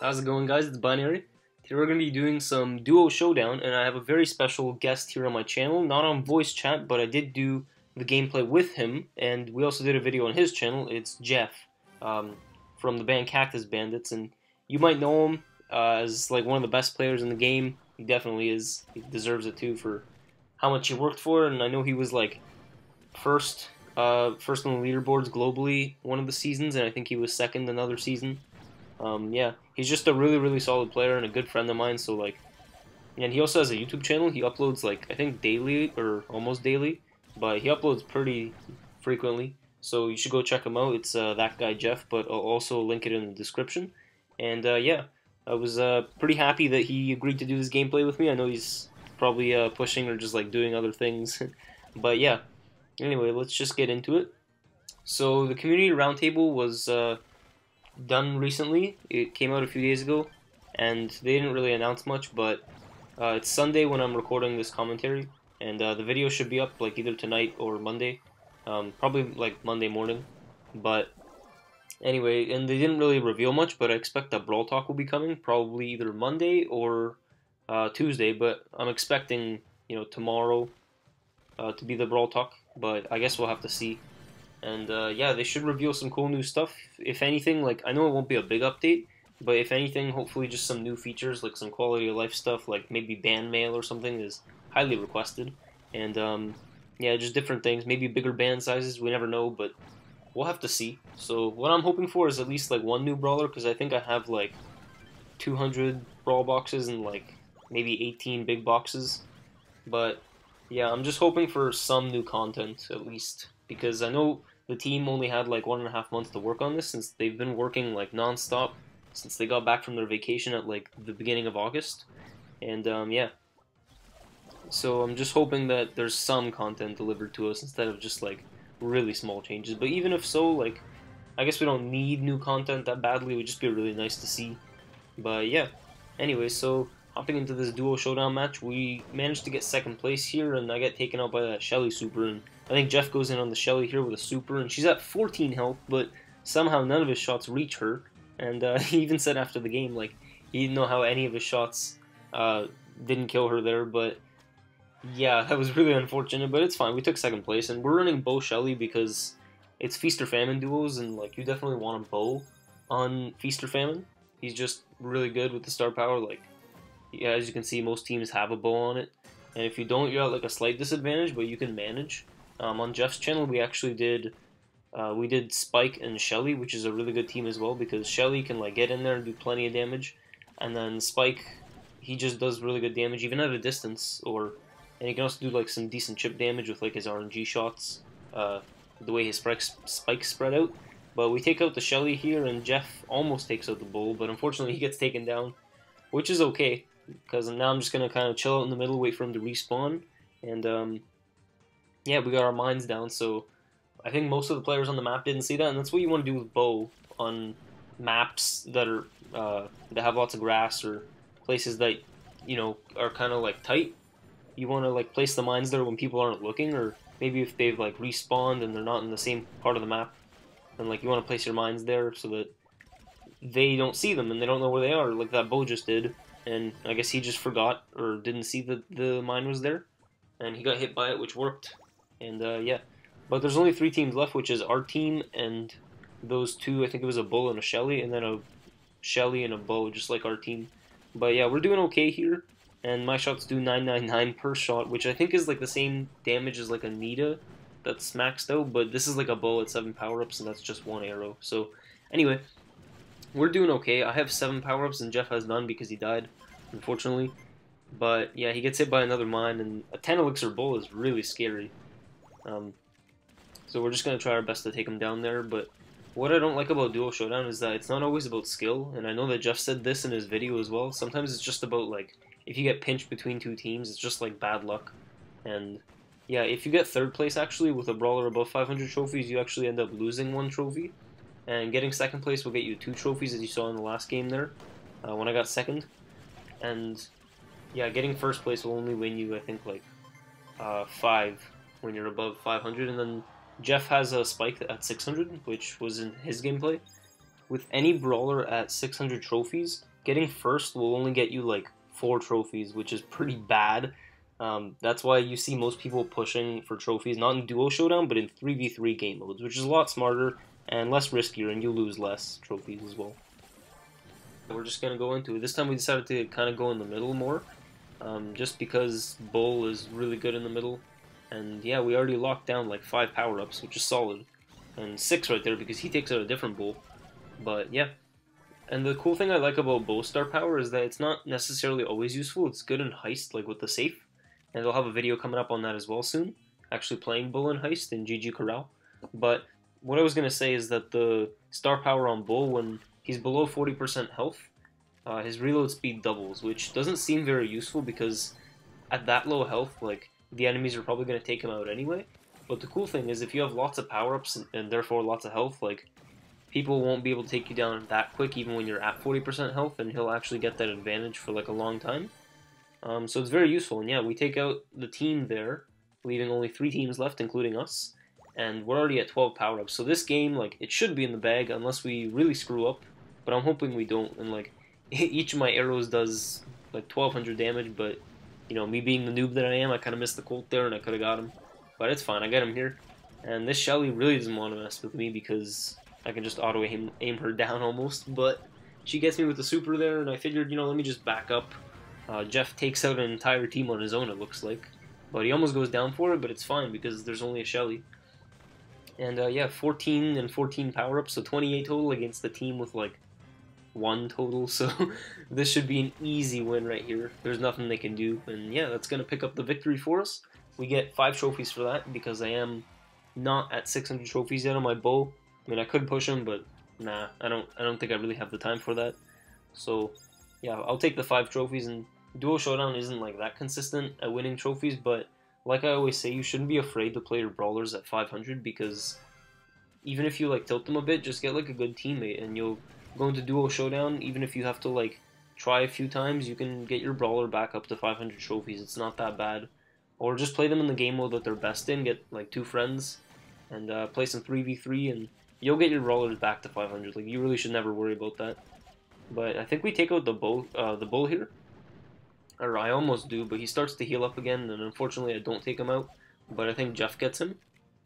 How's it going, guys? It's Binary. Today we're going to be doing some duo showdown, and I have a very special guest here on my channel. Not on voice chat, but I did do the gameplay with him, and we also did a video on his channel. It's Jeff from the band Cactus Bandits, and you might know him as like one of the best players in the game. He definitely is. He deserves it too for how much he worked for, and I know he was like first on the leaderboards globally one of the seasons, and I think he was second another season. Yeah, he's just a really solid player and a good friend of mine. So like, and he also has a YouTube channel. He uploads like I think daily or almost daily, but he uploads pretty frequently. So you should go check him out. It's that guy Jeff, but I'll also link it in the description. And yeah, I was pretty happy that he agreed to do this gameplay with me. I know he's probably pushing or just like doing other things, but yeah. Anyway, let's just get into it. So the community roundtable was done recently. It came out a few days ago, and they didn't really announce much, but it's Sunday when I'm recording this commentary, and the video should be up like either tonight or Monday, probably like Monday morning. But anyway, and they didn't really reveal much, but I expect that Brawl Talk will be coming probably either Monday or Tuesday, but I'm expecting, you know, tomorrow to be the Brawl Talk, but I guess we'll have to see. And yeah, they should reveal some cool new stuff. If anything, like, I know it won't be a big update, but if anything, hopefully just some new features, like some quality of life stuff, like maybe ban mail or something is highly requested. And yeah, just different things, maybe bigger band sizes, we never know, but we'll have to see. So what I'm hoping for is at least like one new brawler, because I think I have like 200 brawl boxes and like maybe 18 big boxes. But yeah, I'm just hoping for some new content at least, because I know the team only had like 1.5 months to work on this, since they've been working like non-stop since they got back from their vacation at like the beginning of August. And yeah, so I'm just hoping that there's some content delivered to us instead of just like really small changes. But even if so, like, I guess we don't need new content that badly. It would just be really nice to see. But yeah, anyway, so hopping into this duo showdown match, we managed to get second place here, and I get taken out by that Shelly super, and I think Jeff goes in on the Shelly here with a super, and she's at 14 health, but somehow none of his shots reach her, and he even said after the game, like, he didn't know how any of his shots didn't kill her there, but yeah, that was really unfortunate, but it's fine. We took second place, and we're running Bow Shelly because it's Feast or Famine duos, and like, you definitely want a Bow on Feast or Famine. He's just really good with the star power. Like, yeah, as you can see, most teams have a Bow on it, and if you don't, you're at like a slight disadvantage, but you can manage. On Jeff's channel, we actually did Spike and Shelly, which is a really good team as well, because Shelly can like get in there and do plenty of damage, and then Spike, he just does really good damage even at a distance, and he can also do like some decent chip damage with like his RNG shots, the way his spikes spread out. But we take out the Shelly here, and Jeff almost takes out the Bull, but unfortunately he gets taken down, which is okay, because now I'm just gonna kind of chill out in the middle, wait for him to respawn, and yeah, we got our mines down, so I think most of the players on the map didn't see that, and that's what you want to do with Bow on maps that are that have lots of grass, or places that, you know, are kind of like tight. You want to like place the mines there when people aren't looking, or maybe if they've like respawned and they're not in the same part of the map, then like you want to place your mines there so that they don't see them and they don't know where they are, like that Bow just did. And I guess he just forgot or didn't see that the mine was there, and he got hit by it, which worked. And yeah, but there's only 3 teams left, which is our team and those two. I think it was a Bull and a Shelly, and then a Shelly and a Bow, just like our team. But yeah, we're doing okay here, and my shots do 999 per shot, which I think is like the same damage as like a Nita that's maxed out, but this is like a Bow at 7 power-ups, and that's just 1 arrow. So anyway, we're doing okay. I have 7 power-ups, and Jeff has none because he died, unfortunately. But yeah, he gets hit by another mine, and a 10 elixir Bull is really scary. So we're just going to try our best to take him down there, but what I don't like about Duo Showdown is that it's not always about skill, and I know that Jeff said this in his video as well. Sometimes it's just about, like, if you get pinched between 2 teams, it's just, like, bad luck. And yeah, if you get 3rd place, actually, with a brawler above 500 trophies, you actually end up losing 1 trophy. And getting 2nd place will get you 2 trophies, as you saw in the last game there, when I got 2nd. And yeah, getting 1st place will only win you, I think, like, 5 when you're above 500, and then Jeff has a Spike at 600, which was in his gameplay. With any brawler at 600 trophies, getting first will only get you like 4 trophies, which is pretty bad. That's why you see most people pushing for trophies, not in duo showdown, but in 3v3 game modes, which is a lot smarter and less riskier, and you lose less trophies as well. We're just going to go into it. This time we decided to kind of go in the middle more, just because Bull is really good in the middle. And yeah, we already locked down like 5 power-ups, which is solid. And 6 right there because he takes out a different Bull. But yeah. And the cool thing I like about Bull Star Power is that it's not necessarily always useful. It's good in Heist, like with the safe. And I'll have a video coming up on that as well soon. Actually playing Bull in Heist in GG Corral. But what I was going to say is that the Star Power on Bull, when he's below 40% health, his reload speed doubles, which doesn't seem very useful because at that low health, like, the enemies are probably going to take him out anyway. But the cool thing is if you have lots of power-ups and therefore lots of health, like, people won't be able to take you down that quick even when you're at 40% health, and he'll actually get that advantage for like a long time. So it's very useful, and yeah, we take out the team there, leaving only 3 teams left, including us, and we're already at 12 power-ups. So this game, like, it should be in the bag unless we really screw up, but I'm hoping we don't. And like, each of my arrows does like 1200 damage, but you know, me being the noob that I am, I kind of missed the Colt there, and I could have got him. But it's fine, I got him here. And this Shelly really doesn't want to mess with me because I can just auto-aim her down almost. But she gets me with the super there, and I figured, you know, let me just back up. Jeff takes out an entire team on his own, it looks like. But he almost goes down for it, but it's fine because there's only a Shelly. And yeah, 14 and 14 power-ups, so 28 total against the team with like 1 total. So this should be an easy win right here. There's nothing they can do. And yeah, that's going to pick up the victory for us. We get 5 trophies for that because I am not at 600 trophies yet on my bow. I mean, I could push him, but nah, I don't think I really have the time for that. So yeah, I'll take the 5 trophies. And Duo Showdown isn't like that consistent at winning trophies, but like I always say, you shouldn't be afraid to play your brawlers at 500 because even if you like tilt them a bit, just get like a good teammate and you'll go into Duo Showdown. Even if you have to like try a few times, you can get your brawler back up to 500 trophies. It's not that bad. Or just play them in the game mode that they're best in, get like 2 friends and play some 3v3 and you'll get your brawlers back to 500. Like, you really should never worry about that. But I think we take out the bull here. Or I almost do, but he starts to heal up again, and unfortunately I don't take him out. But I think Jeff gets him,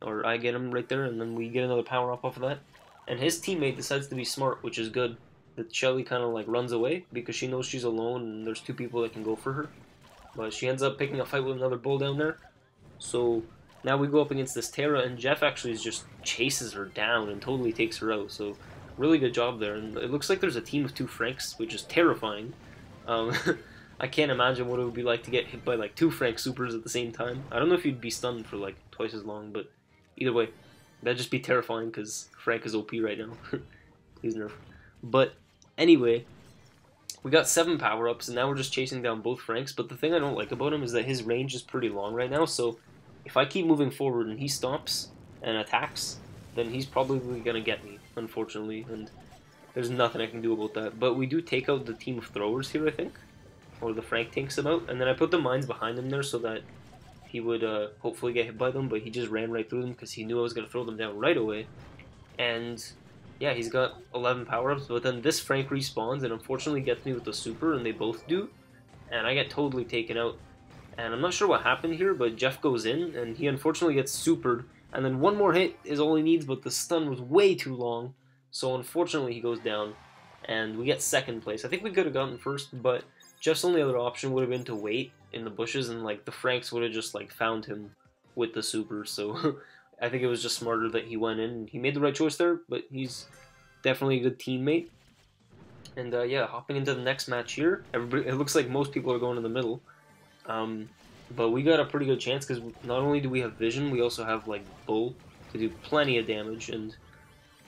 or I get him right there, and then we get another power up off of that. And his teammate decides to be smart, which is good. That Shelly kind of like runs away because she knows she's alone and there's 2 people that can go for her. But she ends up picking a fight with another bull down there. So now we go up against this Terra, and Jeff actually just chases her down and totally takes her out. So really good job there. And it looks like there's a team of 2 Franks, which is terrifying. I can't imagine what it would be like to get hit by like 2 Frank supers at the same time. I don't know if you'd be stunned for like twice as long, but either way, that'd just be terrifying because Frank is OP right now. Please nerf. But anyway, we got 7 power-ups, and now we're just chasing down both Franks. But the thing I don't like about him is that his range is pretty long right now, so if I keep moving forward and he stops and attacks, then he's probably going to get me, unfortunately, and there's nothing I can do about that. But we do take out the team of throwers here, I think. Or the Frank takes him out, and then I put the mines behind him there so that he would hopefully get hit by them, but he just ran right through them because he knew I was going to throw them down right away. And yeah, he's got 11 power-ups, but then this Frank respawns and unfortunately gets me with the super, and they both do, and I get totally taken out. And I'm not sure what happened here, but Jeff goes in, and he unfortunately gets supered, and then 1 more hit is all he needs, but the stun was way too long, so unfortunately he goes down, and we get 2nd place. I think we could have gotten 1st, but Jeff's only other option would have been to wait in the bushes, and like the Franks would have just like found him with the super. So I think it was just smarter that he went in. He made the right choice there, but he's definitely a good teammate. And yeah, hopping into the next match here, it looks like most people are going in the middle. But we got a pretty good chance because not only do we have vision, we also have like Bull to do plenty of damage. And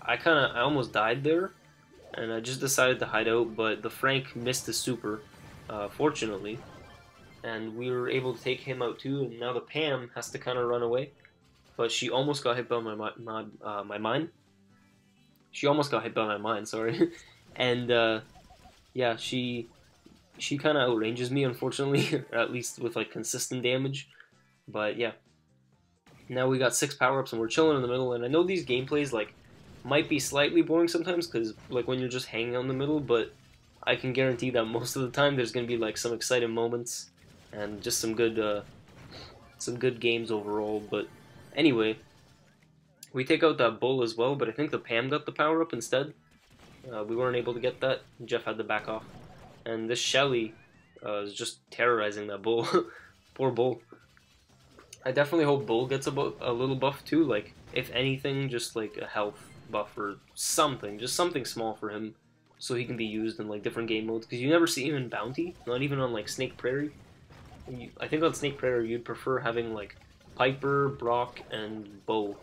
I almost died there, and I just decided to hide out. But the Frank missed the super. Fortunately, and we were able to take him out too, and now the Pam has to kind of run away, but she almost got hit by my mine. She almost got hit by my mine, sorry. And yeah, she kind of outranges me, unfortunately, or at least with like consistent damage. But yeah, now we got 6 power-ups and we're chilling in the middle, and I know these gameplays like might be slightly boring sometimes because like when you're just hanging out in the middle, but I can guarantee that most of the time there's gonna be like some exciting moments and just some good games overall. But anyway, we take out that bull as well, but I think the Pam got the power up instead. We weren't able to get that. Jeff had to back off, and this Shelly is just terrorizing that bull. Poor bull. I definitely hope bull gets a little buff too. Like if anything, just like a health buff or something, just something small for him, so he can be used in like different game modes. Because you never see him in Bounty, not even on like Snake Prairie. I think on Snake Prairie you'd prefer having like Piper, Brock, and Bo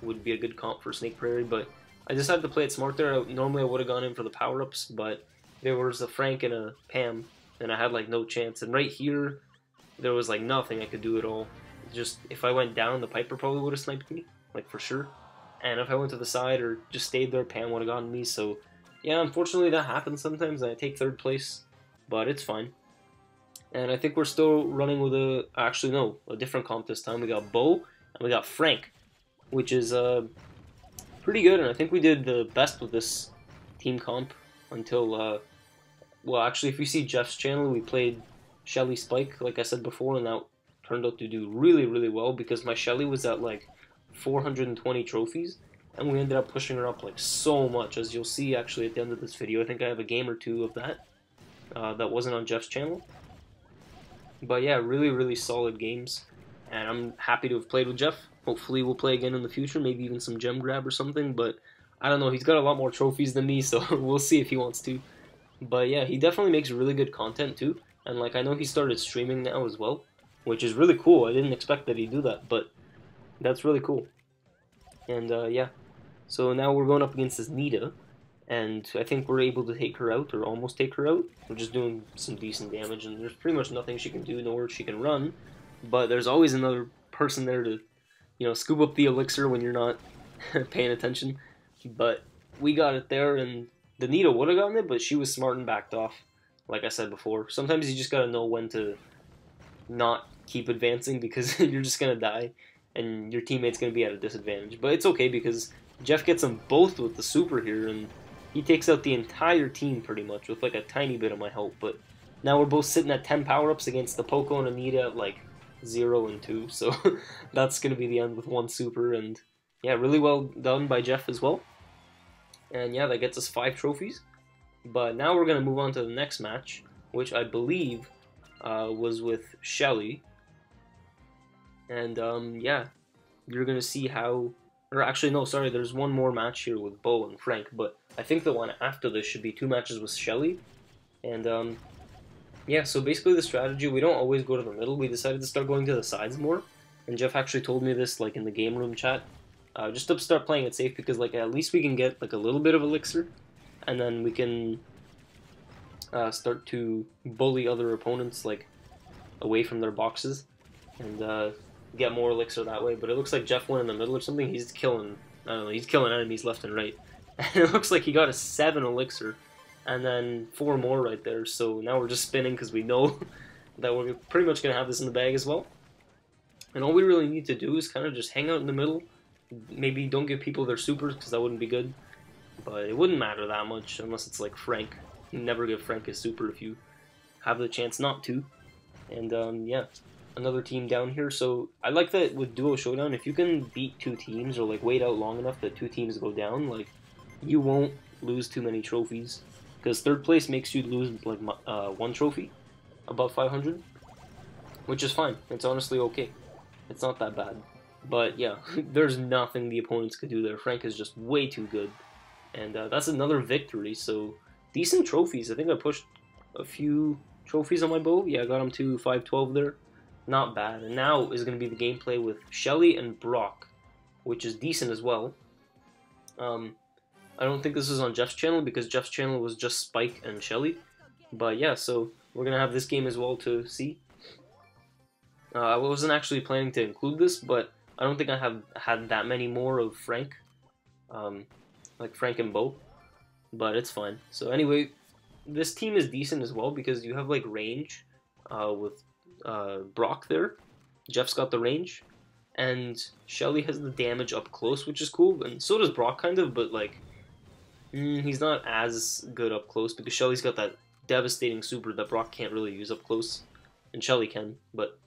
would be a good comp for Snake Prairie, but I decided to play it smart there. Normally I would have gone in for the power-ups, but there was a Frank and a Pam, and I had like no chance. And right here, there was like nothing I could do at all. Just if I went down, the Piper probably would have sniped me, like for sure. And if I went to the side or just stayed there, Pam would have gotten me. So yeah, unfortunately that happens sometimes, and I take 3rd place, but it's fine. And I think we're still running with a different comp this time. We got Bo and we got Frank, which is pretty good, and I think we did the best with this team comp until, well, actually, if you see Jeff's channel, we played Shelly Spike, like I said before, and that turned out to do really, really well, because my Shelly was at, like, 420 trophies, and we ended up pushing her up, like, so much, as you'll see, actually, at the end of this video. I think I have a game or two of that, that wasn't on Jeff's channel. But yeah, really, really solid games, and I'm happy to have played with Jeff. Hopefully we'll play again in the future, maybe even some gem grab or something, but I don't know, he's got a lot more trophies than me, so we'll see if he wants to. But yeah, he definitely makes really good content too, and like I know he started streaming now as well, which is really cool. I didn't expect that he'd do that, but that's really cool. And yeah, so now we're going up against this Nita, and I think we're able to take her out, or almost take her out. We're just doing some decent damage, and there's pretty much nothing she can do, nor she can run, but there's always another person there to, you know, scoop up the elixir when you're not paying attention. But we got it there, and the Nita would have gotten it, but she was smart and backed off, like I said before. Sometimes you just gotta know when to not keep advancing, because you're just gonna die, and your teammate's gonna be at a disadvantage. But it's okay, because Jeff gets them both with the super here, and he takes out the entire team pretty much, with like a tiny bit of my help. But now we're both sitting at 10 power-ups against the Poco and Anita at like 0 and 2, so that's going to be the end with 1 super, and yeah, really well done by Jeff as well. And yeah, that gets us 5 trophies. But now we're going to move on to the next match, which I believe was with Shelly. And yeah, you're going to see how, or actually no, sorry, there's one more match here with Bo and Frank, but I think the one after this should be 2 matches with Shelly. And yeah, so basically the strategy, we don't always go to the middle. We decided to start going to the sides more, and Jeff actually told me this like in the game room chat, just to start playing it safe, because like at least we can get like a little bit of elixir, and then we can start to bully other opponents like away from their boxes, and get more elixir that way. But it looks like Jeff went in the middle or something. He's killing, I don't know, he's killing enemies left and right. And it looks like he got a 7 elixir, and then 4 more right there. So now we're just spinning, because we know that we're pretty much going to have this in the bag as well. And all we really need to do is kind of just hang out in the middle. Maybe don't give people their supers, because that wouldn't be good. But it wouldn't matter that much unless it's like Frank. You never give Frank his super if you have the chance not to. And yeah, another team down here. So I like that with Duo Showdown, if you can beat 2 teams, or like wait out long enough that 2 teams go down, like you won't lose too many trophies. Because 3rd place makes you lose like 1 trophy above 500, which is fine. It's honestly okay. It's not that bad. But yeah, there's nothing the opponents could do there. Frank is just way too good. And that's another victory, so decent trophies. I think I pushed a few trophies on my bow. Yeah, I got him to 512 there. Not bad. And now is going to be the gameplay with Shelly and Brock, which is decent as well. I don't think this is on Jeff's channel, because Jeff's channel was just Spike and Shelly. But yeah, so we're going to have this game as well to see. I wasn't actually planning to include this, but I don't think I have had that many more of Frank. Like Frank and Bo. But it's fine. So anyway, this team is decent as well, because you have like range with Brock there. Jeff's got the range. And Shelly has the damage up close, which is cool. And so does Brock kind of, but like he's not as good up close, because Shelly's got that devastating super that Brock can't really use up close, and Shelly can. But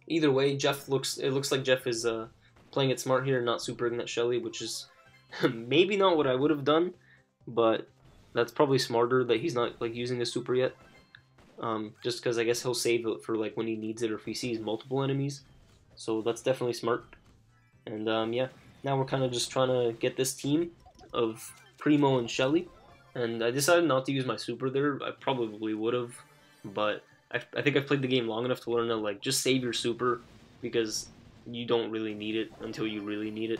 either way, it looks like Jeff is playing it smart here and not supering that Shelly, which is maybe not what I would have done, but that's probably smarter that he's not like using a super yet. Just because I guess he'll save it for like when he needs it or if he sees multiple enemies. So that's definitely smart. And yeah, now we're kind of just trying to get this team of Primo and Shelly. And I decided not to use my super there. I probably would have, but I think I've played the game long enough to learn that like just save your super because you don't really need it until you really need it.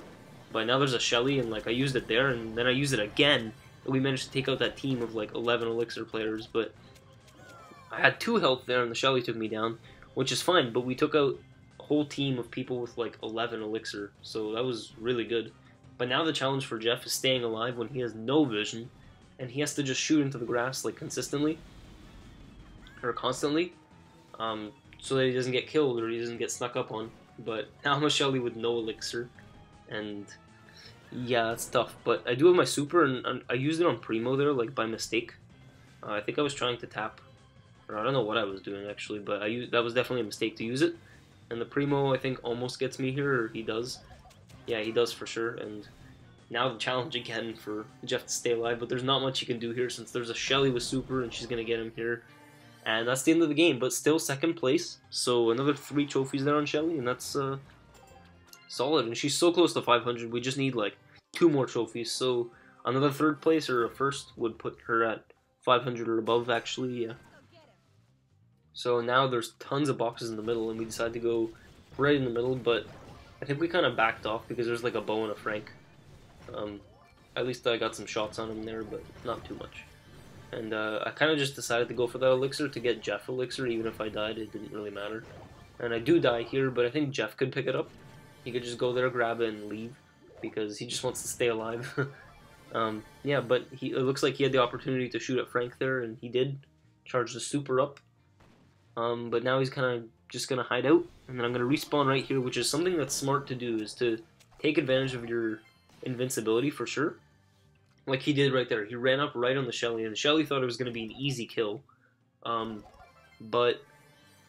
But now there's a Shelly and like I used it there and then I used it again. And we managed to take out that team of like 11 elixir players, but I had 2 health there and the Shelly took me down, which is fine, but we took out a whole team of people with like 11 elixir, so that was really good. But now the challenge for Jeff is staying alive when he has no vision, and he has to just shoot into the grass like consistently, or constantly, so that he doesn't get killed or he doesn't get snuck up on. But now I'm a Shelly with no elixir, and yeah, that's tough. But I do have my super, and I used it on Primo there, like by mistake. I think I was trying to tap, or I don't know what I was doing actually, but that was definitely a mistake to use it. And the Primo, I think, almost gets me here, or he does. Yeah, he does for sure. And now the challenge again for Jeff to stay alive, but there's not much he can do here since there's a Shelly with super, and she's gonna get him here. And that's the end of the game, but still second place. So another 3 trophies there on Shelly, and that's solid. And she's so close to 500. We just need like 2 more trophies. So another 3rd place or a 1st would put her at 500 or above. Actually, yeah. So now there's tons of boxes in the middle, and we decided to go right in the middle. But I think we kind of backed off because there's like a bow and a Frank. At least I got some shots on him there, but not too much. And I kind of just decided to go for that elixir to get Jeff elixir. Even if I died, it didn't really matter. And I do die here, but I think Jeff could pick it up. He could just go there, grab it, and leave because he just wants to stay alive. Yeah, but it looks like he had the opportunity to shoot at Frank there, and he did. Charge the super up. But now he's kind of just going to hide out, and then I'm going to respawn right here, which is something that's smart to do, is to take advantage of your invincibility for sure. Like he did right there. He ran up right on the Shelly, and the Shelly thought it was going to be an easy kill. But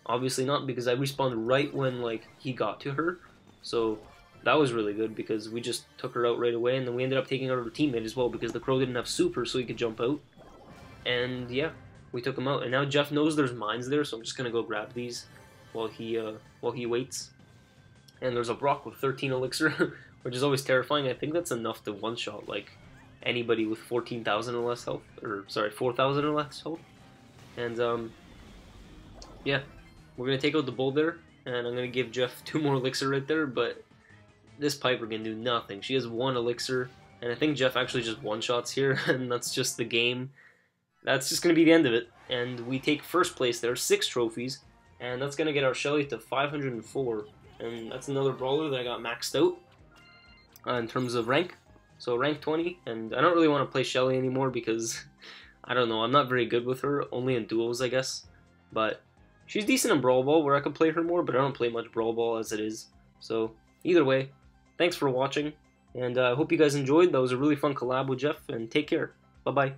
obviously not, because I respawned right when like he got to her. So that was really good, because we just took her out right away, and then we ended up taking out her teammate as well, because the Crow didn't have super, so he could jump out. And yeah, we took him out, and now Jeff knows there's mines there, so I'm just gonna go grab these while he waits. And there's a Brock with 13 elixir, which is always terrifying. I think that's enough to one-shot like anybody with 14,000 or less health, or sorry, 4,000 or less health. And yeah, we're gonna take out the bull there, and I'm gonna give Jeff 2 more elixir right there. But this Piper can do nothing. She has 1 elixir, and I think Jeff actually just one-shots here, and that's just the game. That's just going to be the end of it, and we take 1st place there, 6 trophies, and that's going to get our Shelly to 504, and that's another brawler that I got maxed out in terms of rank, so rank 20, and I don't really want to play Shelly anymore because, I don't know, I'm not very good with her, only in duos I guess, but she's decent in Brawl Ball where I could play her more, but I don't play much Brawl Ball as it is, so either way, thanks for watching, and I hope you guys enjoyed. That was a really fun collab with Jeff, and take care, bye bye.